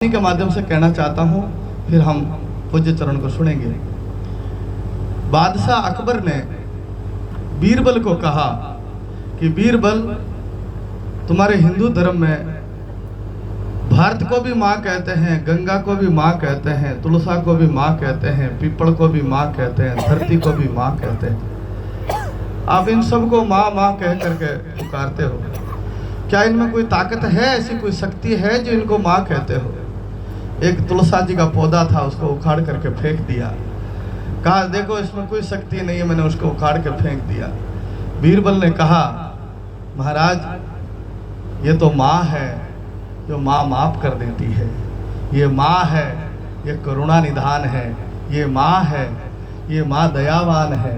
के माध्यम से कहना चाहता हूँ, फिर हम पूज्य चरण को सुनेंगे। बादशाह अकबर ने बीरबल को कहा कि बीरबल, तुम्हारे हिंदू धर्म में भारत को भी माँ कहते हैं, गंगा को भी माँ कहते हैं, तुलसा को भी माँ कहते हैं, पीपल को भी माँ कहते हैं, धरती को भी माँ कहते हैं। आप इन सबको माँ माँ कह करके पुकारते हो, क्या इनमें कोई ताकत है, ऐसी कोई शक्ति है जो इनको माँ कहते हो? एक तुलसा जी का पौधा था, उसको उखाड़ करके फेंक दिया। कहा देखो इसमें कोई शक्ति नहीं है, मैंने उसको उखाड़ के फेंक दिया। बीरबल ने कहा महाराज ये तो माँ है जो माँ माफ कर देती है, ये माँ है, ये करुणा निधान है, ये माँ है, ये माँ दयावान है,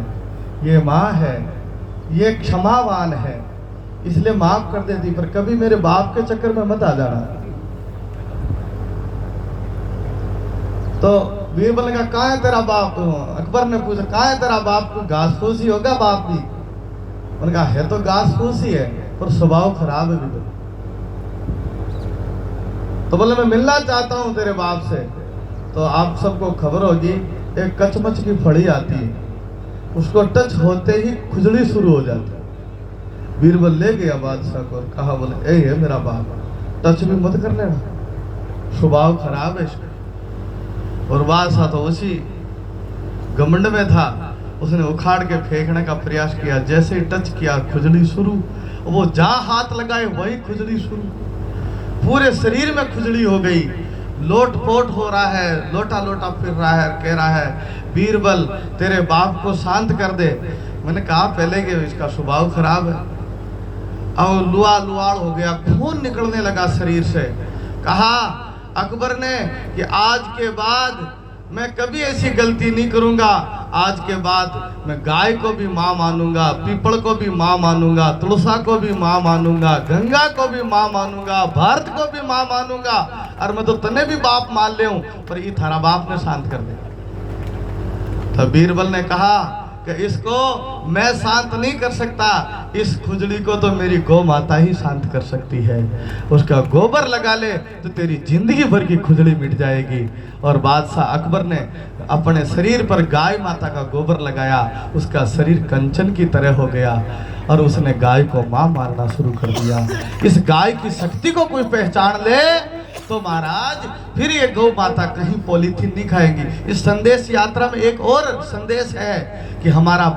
ये माँ है, ये क्षमावान है, इसलिए माफ कर देती। पर कभी मेरे बाप के चक्कर में मत आ जाना। तो बीरबल ने कहा कहाँ है तेरा बाप? अकबर ने पूछा कहाँ है तेरा बाप? को घास फूसी होगा बाप भी? उन्होंने कहा है तो घास फूसी है, पर स्वभाव खराब है बीरबल। तो बोले मैं मिलना चाहता हूँ तेरे बाप से। तो आप सबको खबर होगी, एक कचमच की फड़ी आती है, उसको टच होते ही खुजली शुरू हो जाती है। बीरबल ले गया बादशाह को और कहा बोले ए मेरा बाप, टच भी मत कर लेना, स्वभाव खराब है इसका। और बादशाह तो उसी घमंड में था, उसने उखाड़ के फेंकने का प्रयास किया। जैसे ही टच किया खुजली शुरू, वो जहां हाथ लगाए वही खुजली शुरू, पूरे शरीर में खुजली हो गई, लोटपोट हो रहा है, लोटा लोटा फिर रहा है, कह रहा है बीरबल तेरे बाप को शांत कर दे। मैंने कहा पहले कि इसका स्वभाव खराब है। अब लुआ लुआड़ हो गया, खून निकलने लगा शरीर से। कहा अकबर ने कि आज के बाद मैं कभी ऐसी गलती नहीं करूंगा, आज के बाद मैं गाय को भी माँ मानूंगा, पीपल को भी माँ मानूंगा, तुलसा को भी माँ मानूंगा, गंगा को भी माँ मानूंगा, भारत को भी माँ मानूंगा, और मैं तो तने भी बाप मान ले हूं, पर ये थारा बाप ने शांत कर दे। तो बीरबल ने कहा कि इसको मैं शांत नहीं कर सकता, इस खुजली को तो मेरी गौ माता ही शांत कर सकती है। उसका गोबर लगा ले तो तेरी जिंदगी भर की खुजली मिट जाएगी। और बादशाह अकबर ने अपने शरीर पर गाय माता का गोबर लगाया, उसका शरीर कंचन की तरह हो गया और उसने गाय को मां मारना शुरू कर दिया। इस गाय की शक्ति को कोई पहचान ले तो महाराज फिर ये गौ माता कहीं पॉलीथीन नहीं खाएंगी। इस संदेश यात्रा में एक और संदेश है कि हमारा